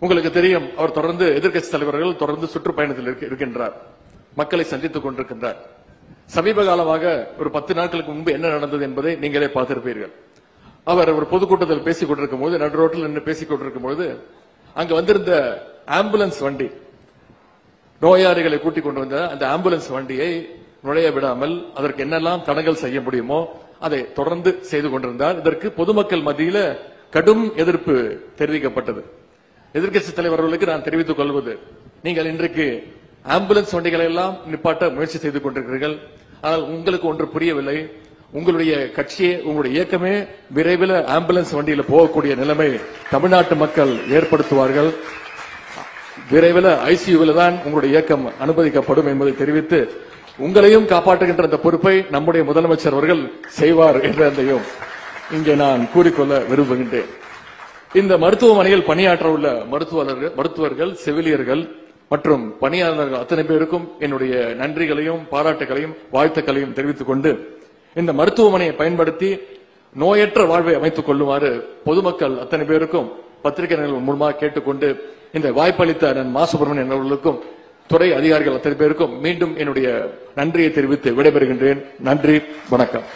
உங்களுக்கு தெரியும், அவர் தொடர்ந்து எதிர்க்கட்சி தலைவர்கள் தொடர்ந்து சுற்றுப்பயணத்தில் இருக்கின்றார், மக்களை சந்தித்துக் கொண்டிருக்கின்றார். சமீப காலமாக ஒரு 10 நாட்களுக்கு முன்பு என்ன நடந்தது என்பதை நீங்களே பார்த்திருப்பீர்கள். அவர் ஒரு பொதுக்கூட்டத்தில் பேசிக் கொண்டிருக்கும் போது, நடு ரோட்டில் நின்று பேசிக் கொண்டிருக்கும் போது, அங்கு வந்திருந்த ஆம்புலன்ஸ் வண்டி, நோயாளிகளை கூட்டிக் கொண்டு வந்த அந்த ஆம்புலன்ஸ் வண்டியை நுழைய விடாமல் அதற்கு என்னெல்லாம் தடங்கல் செய்ய முடியுமோ அதை தொடர்ந்து செய்து கொண்டிருந்தார். இதற்கு பொதுமக்கள் மத்தியில கடும் எதிர்ப்பு தெரிவிக்கப்பட்டது. எதிர்க்கட்சி தலைவர்களுக்கு நான் தெரிவித்துக் கொள்வது, நீங்கள் இன்றைக்கு ஆம்புலன்ஸ் வண்டிகளை எல்லாம் நிப்பாட்ட முயற்சி செய்து கொண்டிருக்கிறீர்கள். ஆனால் உங்களுக்கு ஒன்று புரியவில்லை, உங்களுடைய கட்சியே, உங்களுடைய இயக்கமே விரைவில் ஆம்புலன்ஸ் வண்டியில போகக்கூடிய நிலைமை தமிழ்நாட்டு மக்கள் ஏற்படுத்துவார்கள். விரைவில் ஐசியூவில் தான் உங்களுடைய இயக்கம் அனுமதிக்கப்படும் என்பதை தெரிவித்து, உங்களையும் காப்பாற்றுகின்ற அந்த பொறுப்பை நம்முடைய முதலமைச்சர் அவர்கள் செய்வார் என்றதையும் இங்கே நான் கூறிக்கொள்ள விரும்புகின்றேன். இந்த மருத்துவமனையில் பணியாற்ற உள்ள மருத்துவர்கள், செவிலியர்கள் மற்றும் பணியாளர்கள் அத்தனை பேருக்கும் என்னுடைய நன்றிகளையும் பாராட்டுகளையும் வாழ்த்துக்களையும் தெரிவித்துக் கொண்டு, இந்த மருத்துவமனையை பயன்படுத்தி நோயற்ற வாழ்வை அமைத்துக் கொள்ளுமாறு பொதுமக்கள் அத்தனை பேருக்கும் பத்திரிகை மூலமாக கேட்டுக்கொண்டு, இந்த வாய்ப்பளித்த மா சுப்பிரமணியன் அவர்களுக்கும் துறை அதிகாரிகள் அத்தனை பேருக்கும் மீண்டும் என்னுடைய நன்றியை தெரிவித்து விடைபெறுகின்றேன். நன்றி, வணக்கம்.